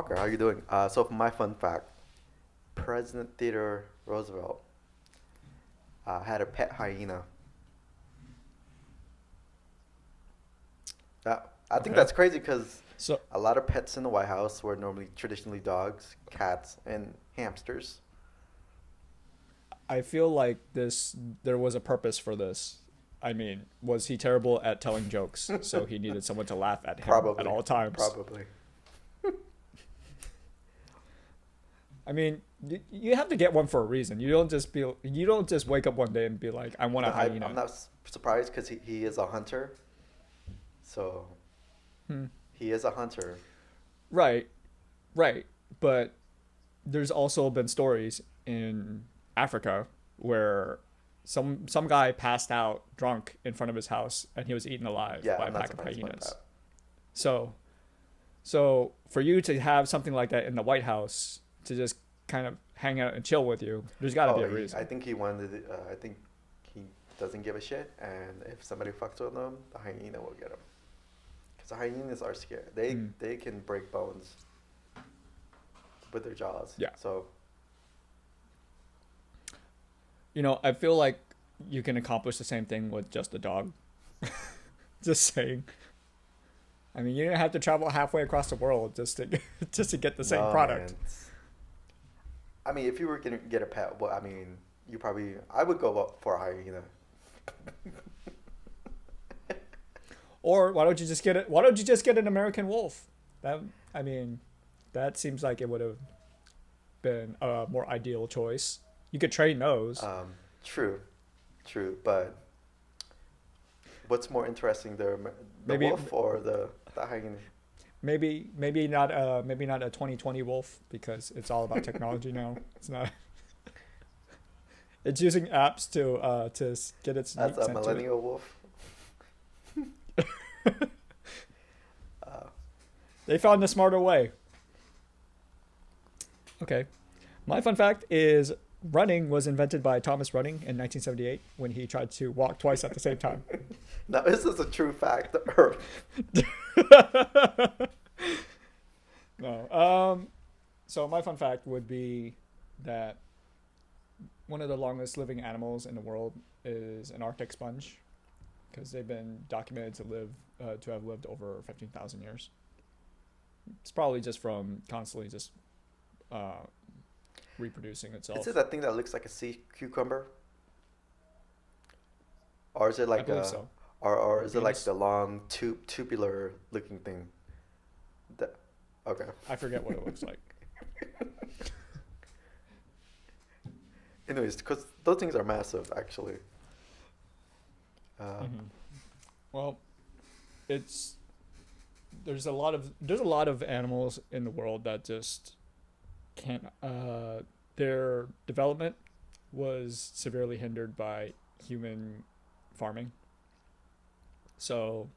Walker, how you doing? So for my fun fact, President Theodore Roosevelt had a pet hyena. I think Okay. that's crazy because So a lot of pets in the White House were normally traditionally dogs, cats, and hamsters. I feel like there was a purpose for this. I mean, was he terrible at telling jokes? So he needed someone to laugh at him at Probably, all times. probably. I mean, you have to get one for a reason. You don't just wake up one day and be like, I want No, a I'm hyena. not surprised because he is a hunter. So Hmm. he is a hunter. Right, right. But there's also been stories in Africa where some guy passed out drunk in front of his house and he was eaten alive Yeah, by a I'm not pack of surprised about hyenas. that. So So for you to have something like that in the White House to just kind of hang out and chill with you, there's got to be Oh, a I reason. think he wanted. I think he doesn't give a shit, and if somebody fucks with him, the hyena will get him. Because the hyenas are scared. They Mm. they can break bones with their jaws. Yeah. So I feel like you can accomplish the same thing with just a dog. Just saying. I mean, you don't have to travel halfway across the world just to just to get the same no, product. man. I mean, if you were gonna get a pet, well, I mean, you probably. I would go for a hyena. Or why don't you just get it? Why don't you just get an American wolf? That I mean, that seems like it would have been a more ideal choice. You could train those. Um, true, true. But what's more interesting, the Maybe wolf or the hyena? maybe not a 2020 wolf because it's all about technology now. It's not. It's using apps to get its That's meat a sent to it. millennial wolf. Uh, They found a smarter way. Okay, my fun fact is running was invented by Thomas Running in 1978 when he tried to walk twice at the same time. Now, this is a true fact. The Earth. No. So my fun fact would be that one of the longest living animals in the world is an Arctic sponge because they've been documented to have lived over 15,000 years. It's probably just from constantly just uh, reproducing Is itself. it that thing that looks like a sea cucumber, or is it I like believe so. or is it like Venus. the long tubular looking thing? That okay. I forget what it looks like. Anyways, because those things are massive, actually. Uh, Hmm. Well, it's there's a lot of animals in the world that just can't. Their development was severely hindered by human farming. So,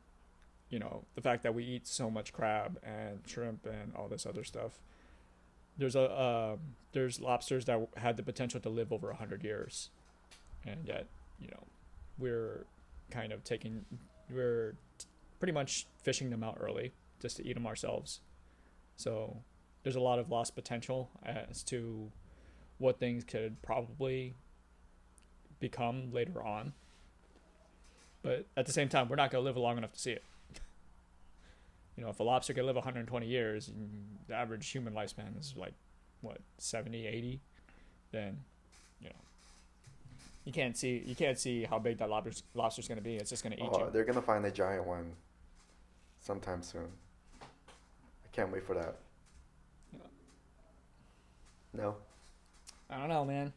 the fact that we eat so much crab and shrimp and all this other stuff. There's lobsters that had the potential to live over 100 years, and yet you know we're kind of taking we're pretty much fishing them out early just to eat them ourselves. So there's a lot of lost potential as to what things could probably become later on. But at the same time, we're not going to live long enough to see it. If a lobster could live 120 years, and the average human lifespan is like, what, 70, 80, then, you know, you can't see how big that lobster's going to be. It's just going to eat oh, you. they're gonna find a giant one sometime soon. I can't wait for that. No. I don't know, man.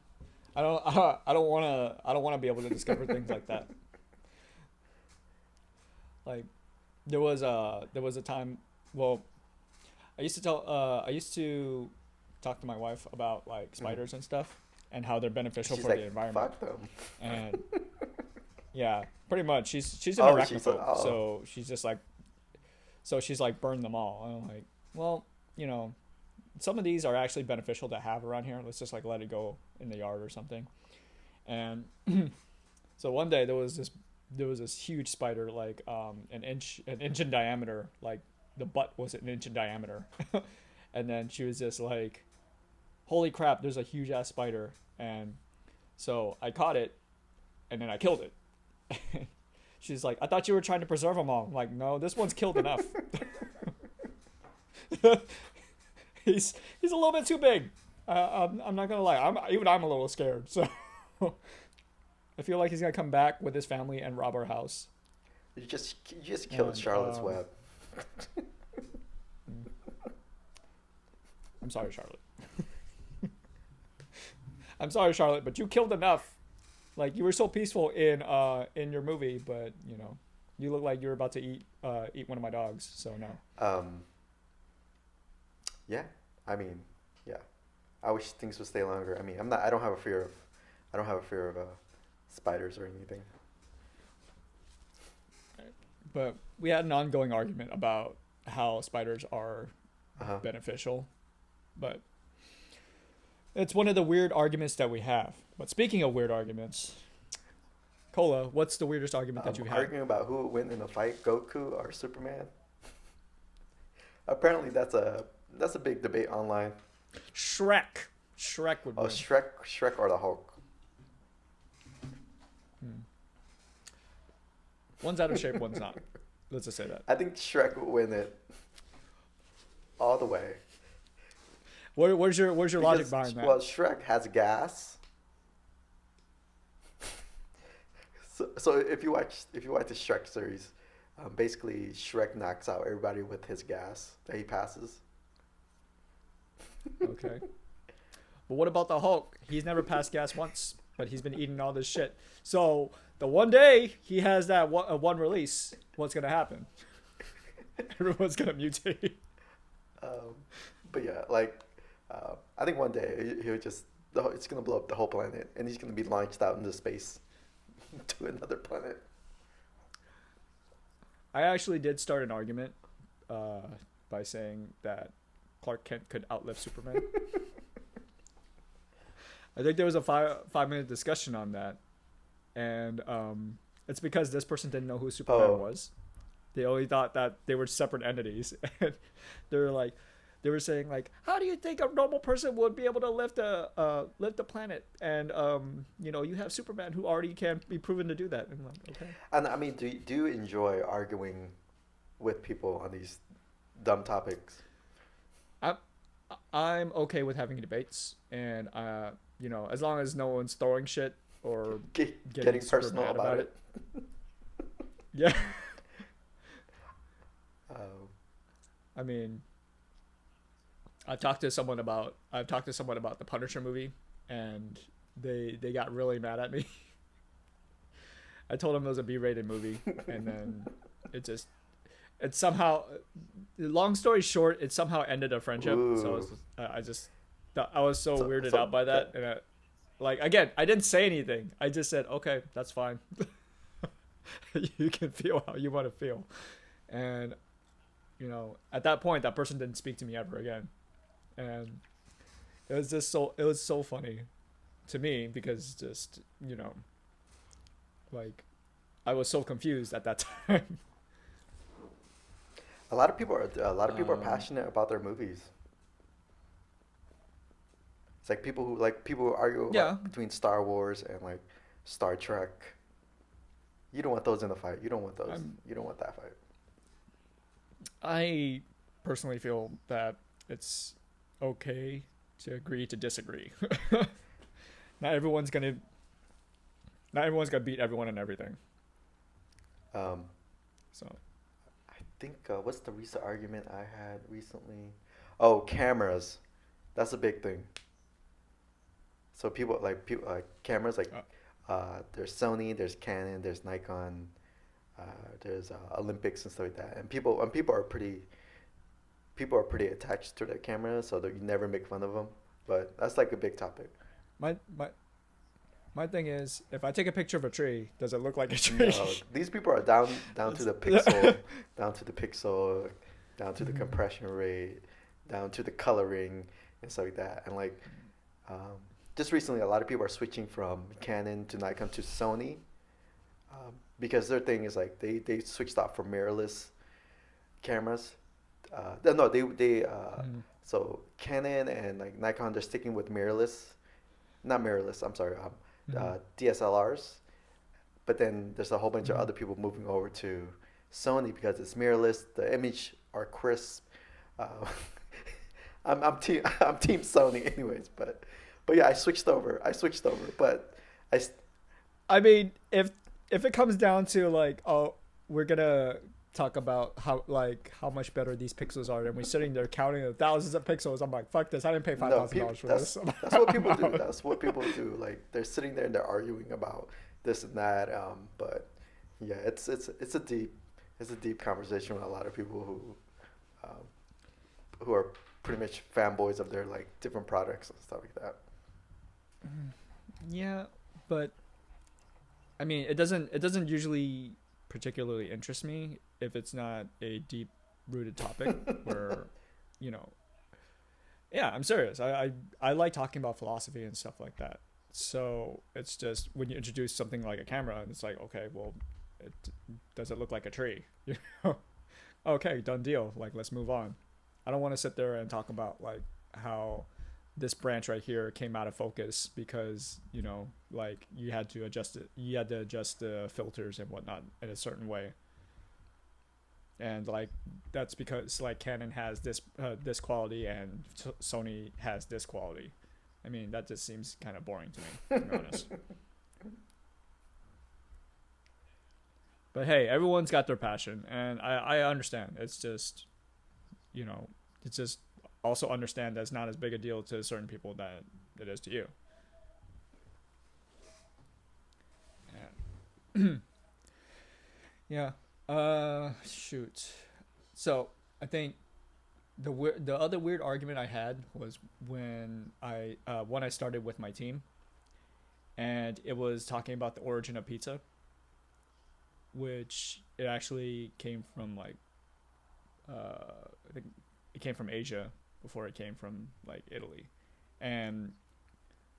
I don't. I don't want to be able to discover things like that. Like there was a time. Well, I used to talk to my wife about like Mhm. spiders and stuff and how they're beneficial She's for the like, environment. fuck them. And yeah, pretty much she's an Oh, she's like, arachnophobe, oh. so she's like burn them all. And I'm like, well, some of these are actually beneficial to have around here. Let's just like let it go in the yard or something. And so one day there was this huge spider like an inch in diameter, like the butt was an inch in diameter. And then she was just like, holy crap, there's a huge ass spider. And so I caught it and then I killed it. She's like, I thought you were trying to preserve them all. I'm like, no, this one's killed enough. he's a little bit too big. I'm not gonna lie. I'm a little scared. So I feel like he's gonna come back with his family and rob our house. You just killed Charlotte's Web. I'm sorry, Charlotte. I'm sorry, Charlotte, but you killed enough. Like, you were so peaceful in your movie, but you look like you were about to eat one of my dogs. So no. Yeah. I mean, yeah. I wish things would stay longer. I mean, I don't have a fear of spiders or anything. But we had an ongoing argument about how spiders are beneficial, but it's one of the weird arguments that we have. But speaking of weird arguments, Cola, what's the weirdest argument that you have? Arguing about who would win in a fight, Goku or Superman. Apparently, that's a big debate online. Shrek would win. Oh, Shrek or the Hulk. One's out of shape, one's not. Let's just say that. I think Shrek would win it all the way. Where's your logic behind that? Well, Shrek has gas. So if you watch the Shrek series, basically Shrek knocks out everybody with his gas that he passes. Okay. But what about the Hulk? He's never passed gas once, but he's been eating all this shit. So the one day he has that one release, what's gonna happen? Everyone's gonna mutate. But yeah, I think one day it's gonna blow up the whole planet, and he's gonna be launched out into space to another planet. I actually did start an argument by saying that Clark Kent could outlive Superman. I think there was a 5-minute discussion on that, and it's because this person didn't know who Superman was. They only thought that they were separate entities, and they were saying like, how do you think a normal person would be able to lift the planet? And you have Superman who already can be proven to do that. And I'm like, okay. And I mean, do you enjoy arguing with people on these dumb topics? I'm okay with having debates, and as long as no one's throwing shit or getting personal about it. Yeah. I mean, I've talked to someone about the Punisher movie, and they got really mad at me. I told them it was a B-rated movie, and then it somehow, long story short, it somehow ended a friendship. Ooh. So I was so weirded out by that, and again, I didn't say anything. I just said, okay, that's fine. You can feel how you want to feel, and at that point, that person didn't speak to me ever again. And it was so funny to me because I was so confused at that time. A lot of people are passionate about their movies. It's like people who argue between Star Wars and Star Trek. You don't want those in the fight. You don't want those. You don't want that fight. I personally feel that it's okay to agree to disagree. Not everyone's gonna beat everyone in everything. So I think what's the recent argument I had recently? Oh, cameras. That's a big thing. So people cameras there's Sony, there's Canon, there's Nikon, there's Olympics and stuff like that. And people are pretty attached to their cameras, so that you never make fun of them. But that's a big topic. My thing is, if I take a picture of a tree, does it look like a tree? No, these people are down to the pixel, down to the compression rate, down to the coloring and stuff like that. And just recently, a lot of people are switching from Canon to Nikon to Sony, because their thing is they switched off from mirrorless cameras. So Canon and like Nikon, they're sticking with mirrorless, not mirrorless. I'm sorry, Mm-hmm. DSLRs. But then there's a whole bunch of Mm-hmm. other people moving over to Sony because it's mirrorless. The image are crisp. Uh, I'm team Sony anyways. But yeah, I switched over. But I I mean, if it comes down to like, oh, we're gonna talk about how much better these pixels are, and we're sitting there counting the thousands of pixels. I'm like, fuck this! I didn't pay five no thousand people. dollars for this. That's what people do. That's what people do. Like they're sitting there and they're arguing about this and that. But yeah, it's a deep conversation with a lot of people um, who are pretty much fanboys of their like different products and stuff like that. Yeah, but I mean, it doesn't usually particularly interest me if it's not a deep rooted topic where, you know, yeah, I'm serious. I like talking about philosophy and stuff like that. So it's just when you introduce something like a camera, and it's like, okay, well, it, does it look like a tree? You know, okay, done deal. Like, let's move on. I don't want to sit there and talk about like how this branch right here came out of focus because like you had to adjust it. You had to adjust the filters and whatnot in a certain way, and like that's because like Canon has this quality and Sony has this quality. I mean, that just seems kind of boring to me, to be honest. But hey, everyone's got their passion, and I understand. It's just, you know, it's just also understand that's not as big a deal to certain people that it is to you. And yeah. Shoot. So I think the other weird argument I had was when I started with my team, and it was talking about the origin of pizza, which it actually came from like I think it came from Asia before it came from like Italy, and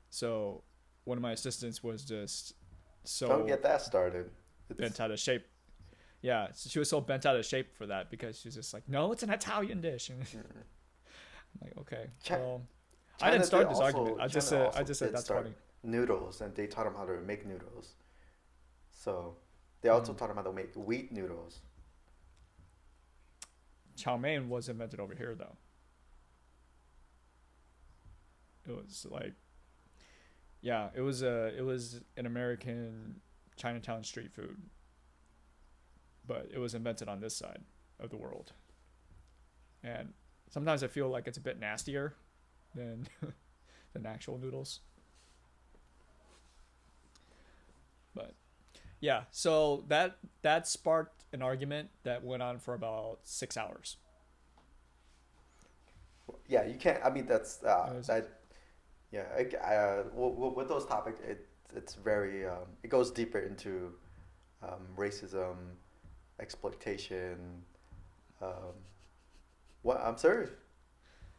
so one of my assistants was just Don't so get that started. bent It's out of shape. Yeah, so she was so bent out of shape for that because she's just like, no, it's an Italian dish. And mm, I'm like, okay, Chi- well, I didn't China did start this argument. also China I also just said did that's start funny. noodles, and they taught them how to make noodles. So they also Mm. taught them how to make wheat noodles. Chow mein was invented over here though. It was like, yeah, it was an American Chinatown street food, but it was invented on this side of the world. And sometimes I feel like it's a bit nastier than than actual noodles. But yeah, so that sparked an argument that went on for about 6 hours. Yeah, you can't. I mean, that's It was that. Yeah, with those topics, it's very it goes deeper into racism, exploitation. Um, what I'm sorry,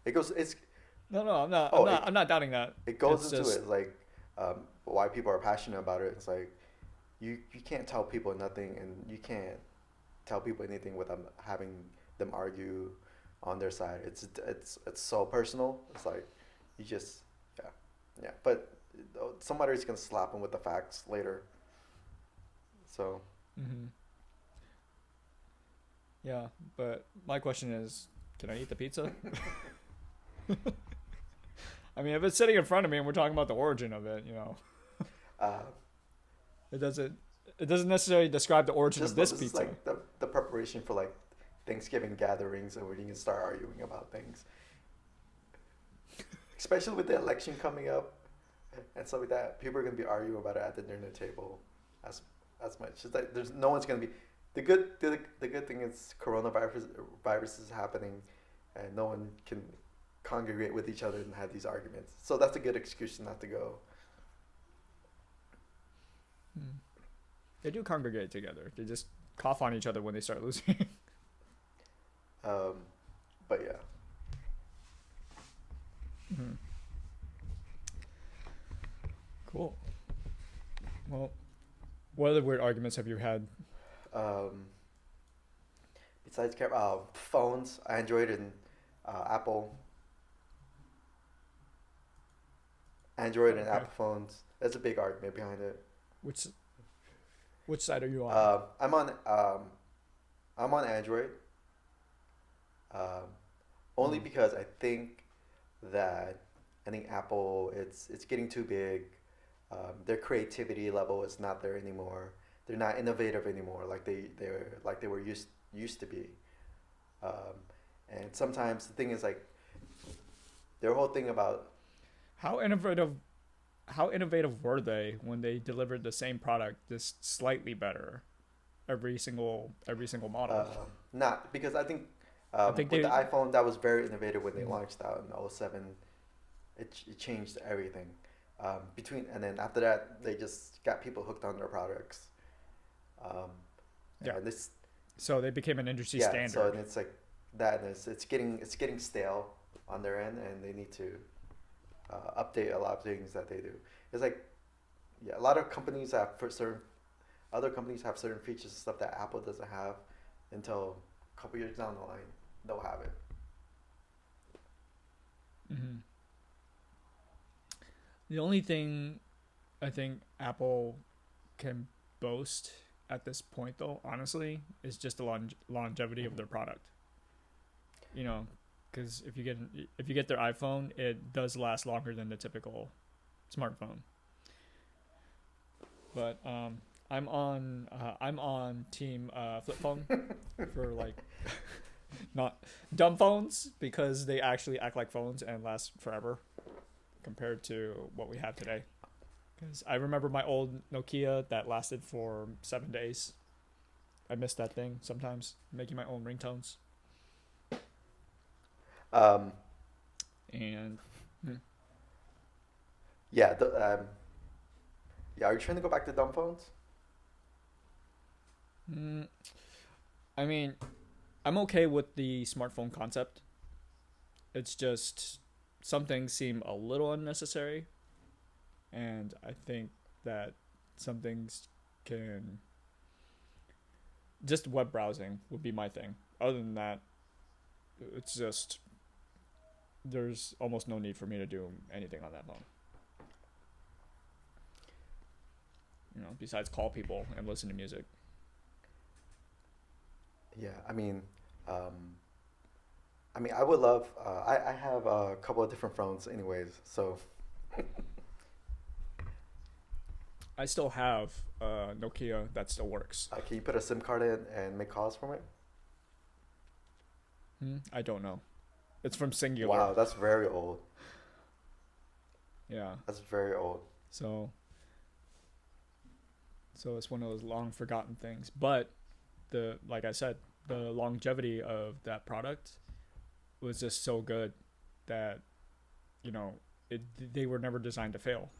it goes. no, no, I'm not, I'm Oh, not, I'm not doubting that. it goes It's into just it like why people are passionate about it. It's like you can't tell people nothing, and you can't tell people anything without having them argue on their side. It's so personal. It's like you just yeah yeah. But somebody's gonna slap them with the facts later. So hmm yeah. But my question is, can I eat the pizza? I mean, if it's sitting in front of me and we're talking about the origin of it, uh, it doesn't it doesn't necessarily describe the origin of just know this this is pizza. like the preparation for like Thanksgiving gatherings, and where you can start arguing about things, especially with the election coming up and stuff like that. People are gonna be arguing about it at the dinner table, as as much. It's like there's no one's gonna be. The good thing is virus is happening, and no one can congregate with each other and have these arguments. So that's a good excuse not to go. Hmm. They do congregate together. They just cough on each other when they start losing. Um, but yeah, hmm Cool. Well, what other weird arguments have you had? um, besides phones, Android and Apple. Android and Okay. Apple phones. There's a big argument behind it. Which which side are you on? Um, I'm on um, I'm on Android. Um, only Mm. because that I think Apple it's getting too big. Their creativity level is not there anymore. They're not innovative anymore like they were used to be. Um, and sometimes the thing is like their whole thing about How innovative how innovative were they when they delivered the same product just slightly better every single model? not because I think I think with the they iPhone that was very innovative when they mm, launched out in '07. It changed everything. Between and then after that they just got people hooked on their products. Um, yeah. and this So they became an industry yeah so standard. and it's like that and it's getting stale on their end and they need to update a lot of things that they do. It's like yeah, a lot of companies have for certain other companies have certain features and stuff that Apple doesn't have until a couple years down the line they'll have it. Hmm. The only thing I think Apple can boast at this point, though, honestly, is just the longevity of Hmm. their product. You know, because if you get their iPhone, it does last longer than the typical smartphone. But I'm on team flip phone for like not dumb phones because they actually act like phones and last forever compared to what we have today. Because I remember my old Nokia that lasted for 7 days. I miss that thing sometimes, making my own ringtones. Um, And hmm, yeah, yeah. Are you trying to go back to dumb phones? mm, I mean, I'm okay with the smartphone concept. It's just some things seem a little unnecessary, and I think that some things can just web browsing would be my thing. Other than that, it's just there's almost no need for me to do anything on that phone. Besides call people and listen to music. Yeah, um, I would love. I have a couple of different phones, anyways. So I still have Nokia that still works. can you put a SIM card in and make calls from it? I don't know. It's from Singular. Wow, that's very old. Yeah. That's very old. So so it's one of those long forgotten things. But the like I said, the longevity of that product was just so good that you know it they were never designed to fail.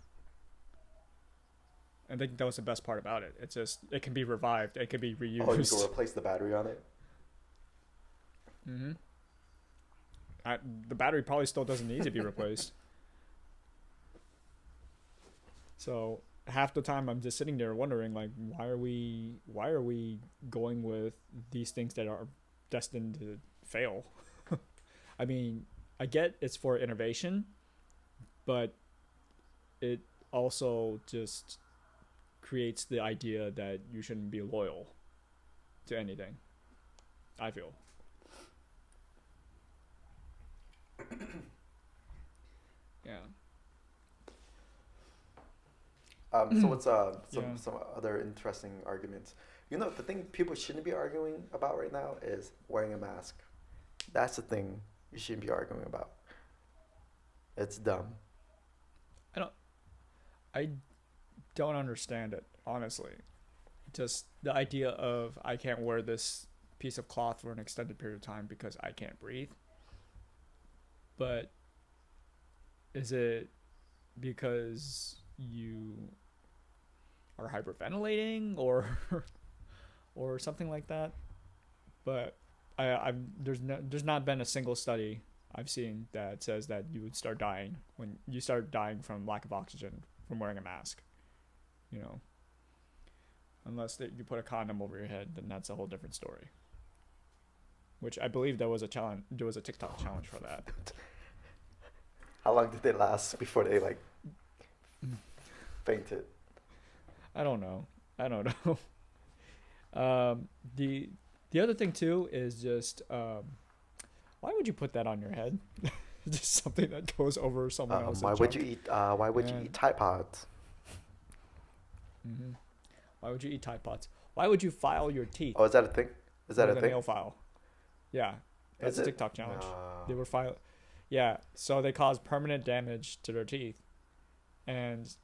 I think that was the best part about it. It's just it can be revived. It can be Oh, you can reused. replace the battery on it. hmm the battery probably still doesn't need to be replaced. So half the time I'm just sitting there wondering like why are we going with these things that are destined to fail? I mean, I get it's for innovation, but it also just creates the idea that you shouldn't be loyal to anything. I feel. Yeah. So what's Yeah. some other interesting arguments? You know, the thing people shouldn't be arguing about right now is wearing a mask. That's the thing you shouldn't be arguing about. It's dumb. I don't I don't understand it, honestly. Just the idea of I can't wear this piece of cloth for an extended period of time because I can't breathe. But is it because you are hyperventilating or something like that? But there's not been a single study I've seen that says that you would start dying when you start dying from lack of oxygen from wearing a mask. You know, unless you put a condom over your head, then that's a whole different story. Which I believe there was a challenge. There was a TikTok challenge for that. How long did they last before they like? Fainted. I don't know. I don't know. Um, the other thing too is just why would you put that on your head? Just something that goes over someone else's Why would junk. you eat? Why would you And eat Tide Pods? hmm why would you eat Tide Pods? Why would you file your teeth Oh, is that a thing? Is that with a a thing? nail file? Yeah, that's Is a it? TikTok challenge. They No. were file. Yeah, so they cause permanent damage to their teeth, and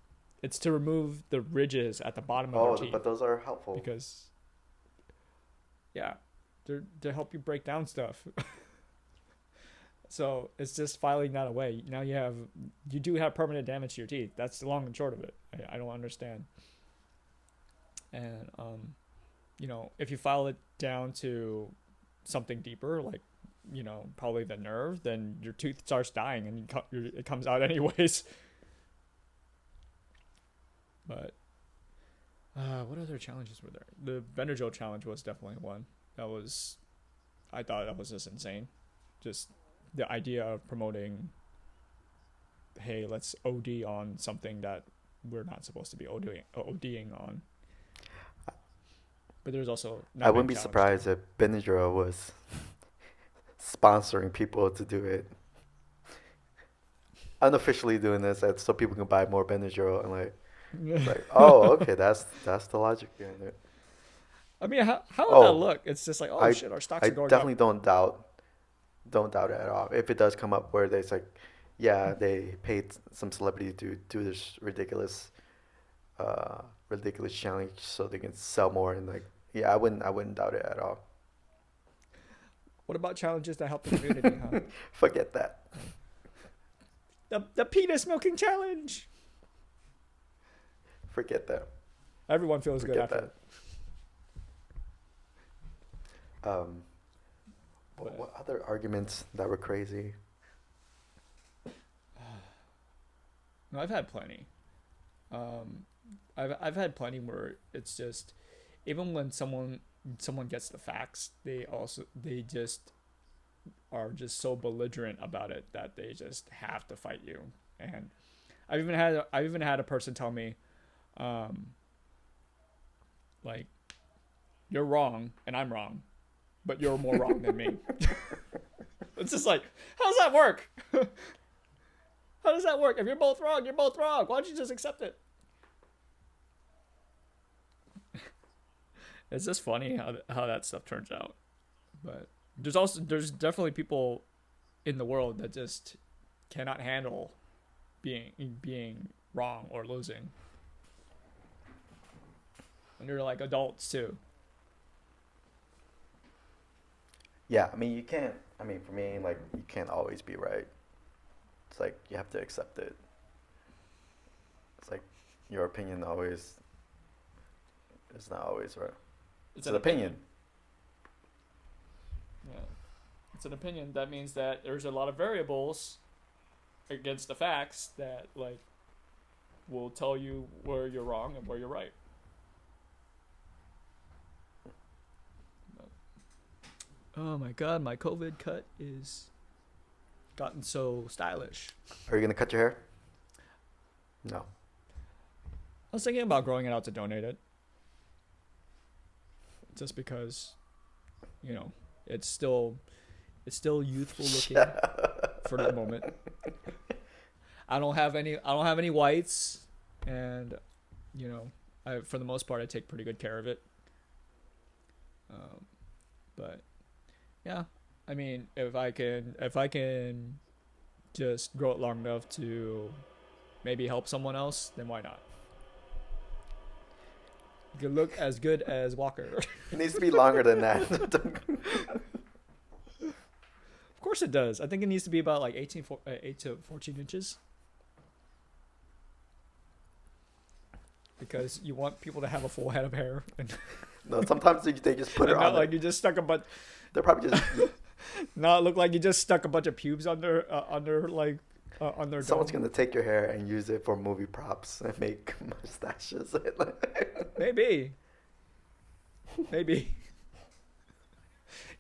it's to remove the ridges at the bottom of their Oh, teeth but those are helpful. because yeah, they're to help you break down stuff. So it's just filing that away. Now you do have permanent damage to your teeth. That's the long and short of it. I don't understand. And if you file it down to something deeper, like probably the nerve, then your tooth starts dying and it comes out anyways. But what other challenges were there? The Benadryl challenge was definitely one. I thought that was just insane. Just the idea of promoting, hey, let's OD on something that we're not supposed to be ODing on. But there's also I not wouldn't being be challenged. surprised if Benadryl was sponsoring people to do it. Unofficially doing this, so people can buy more Benadryl and like, oh, okay, that's the logic behind it. I mean, how would that Oh, look? It's just like, oh I shit, our stocks I are going definitely up. don't doubt it at all. If it does come up where there's like, yeah, they paid some celebrity to do this ridiculous challenge so they can sell more and like, yeah, I wouldn't doubt it at all. What about challenges that help the community, huh? Forget that. The penis milking challenge. Forget that. Everyone feels good Forget after. that. What other arguments that were crazy? No, I've had plenty. I've had plenty where it's just even when someone gets the facts, they just are just so belligerent about it that they just have to fight you. And I've even had a person tell me, like, you're wrong and I'm wrong, but you're more wrong than me. It's just like, how does that work? How does that work? If you're both wrong, you're both wrong. Why don't you just accept it? It's just funny how that stuff turns out. But there's definitely people in the world that just cannot handle being wrong or losing. And they're like adults too. Yeah, I mean you can't. I mean for me, like you can't always be right. It's like you have to accept it. It's like your opinion always is not always right. It's an opinion. Yeah. It's an opinion. That means that there's a lot of variables against the facts that like will tell you where you're wrong and where you're right. Oh my god, my COVID cut is gotten so stylish. Are you gonna cut your hair? No. I was thinking about growing it out to donate it. Just because, it's still youthful looking for the moment. I don't have any whites, and for the most part I take pretty good care of it. But yeah, I mean, if I can just grow it long enough to maybe help someone else, then why not? You can look as good as Walker. It needs to be longer than that. Of course it does. I think it needs to be about like 8 to 14 inches. Because you want people to have a full head of hair. And No, sometimes they just put it not on. like you just stuck a bunch. They're probably just Not look like you just stuck a bunch of pubes under on their someone's dome. gonna take your hair and use it for movie props and make mustaches. Maybe.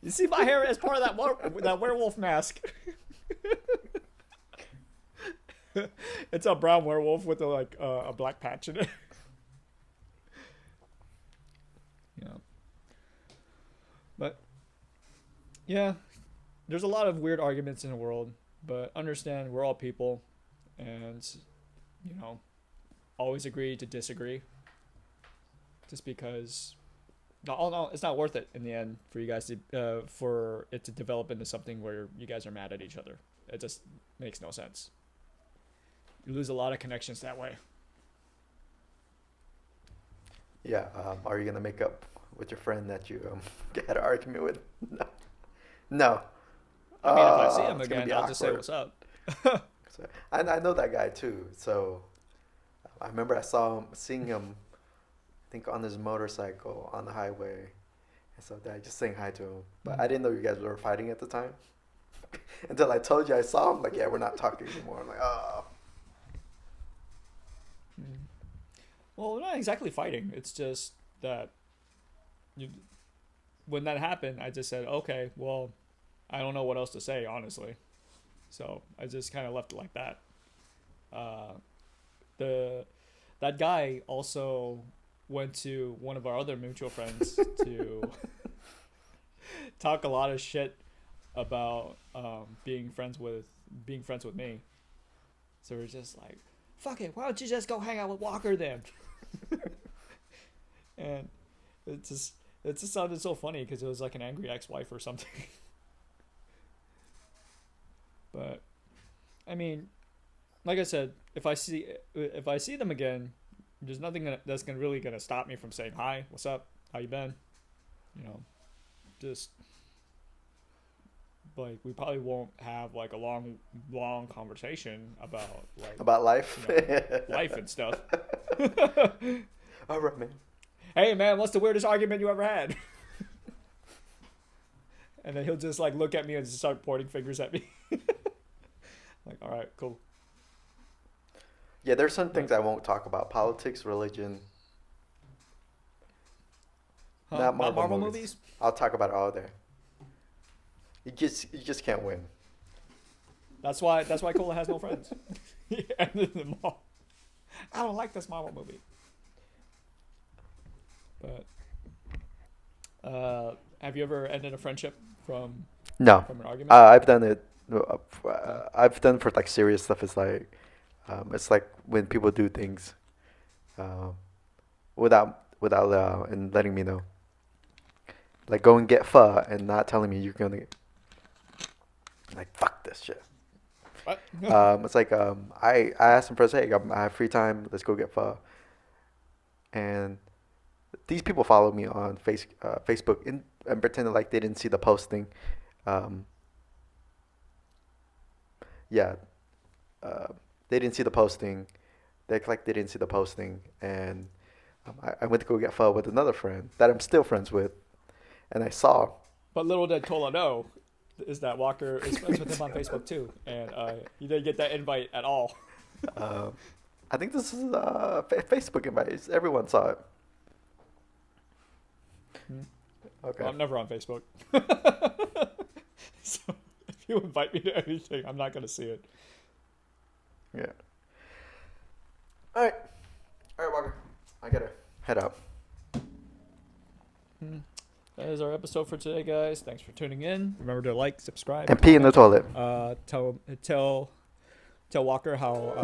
You see my hair as part of that werewolf mask. It's a brown werewolf with a black patch in it. Yeah. But yeah, there's a lot of weird arguments in the world, but understand we're all people, and you know, always agree to disagree. Just because, no, it's not worth it in the end for you guys to for it to develop into something where you guys are mad at each other. It just makes no sense. You lose a lot of connections that way. Yeah. Are you gonna make up with your friend that you had an argument with? No. No. I mean, if I see him It's gonna again, be I'll just say awkward. what's up. So, I know that guy too. So I remember seeing him, I think on his motorcycle on the highway, and so I just saying hi to him. But I didn't know you guys were fighting at the time until I told you I saw him. Like, yeah, we're not talking anymore. I'm like, oh. Mm. Well, we're not exactly fighting. It's just that you, when that happened, I just said, okay, well, I don't know what else to say, honestly. So I just kind of left it like that. Uh, that guy also went to one of our other mutual friends to talk a lot of shit about being friends with me. So we're just like, fuck it, why don't you just go hang out with Walker then? And it just sounded so funny because it was like an angry ex-wife or something. But I mean, like I said, if I see them again, there's nothing that's really gonna stop me from saying hi, what's up, how you been, you know, just like we probably won't have like a long conversation about like About life. life and stuff. All right, man. Hey man, what's the weirdest argument you ever had? And then he'll just like look at me and just start pointing fingers at me. Like, all right, cool. Yeah, there's some things I won't talk about: politics, religion. Huh? Not Not Marvel Marvel movies. movies? I'll talk about it all there. You just can't win. That's why Cola has no friends. He ended them all. I don't like this Marvel movie. But have you ever ended a friendship from No, an argument? I've done it. I've done for like serious stuff. It's like when people do things without and letting me know. Like go and get pho and not telling me you're gonna like fuck this shit. What? It's like I asked him for hey, I have free time. Let's go get pho. And these people follow me on Facebook and pretended like they didn't see the posting. Yeah, they didn't see the posting. They act like they didn't see the posting, and I went to go get pho with another friend that I'm still friends with, and I saw. But little did Cola know is that Walker is friends with him on Facebook too, and he didn't get that invite at all. I think this is a Facebook invite. Everyone saw it. Okay. Well, I'm never on Facebook. So if you invite me to anything, I'm not gonna see it. Yeah. All right, Walker. I gotta head out. That is our episode for today, guys. Thanks for tuning in. Remember to like, subscribe, And pee in the toilet. tell Walker how.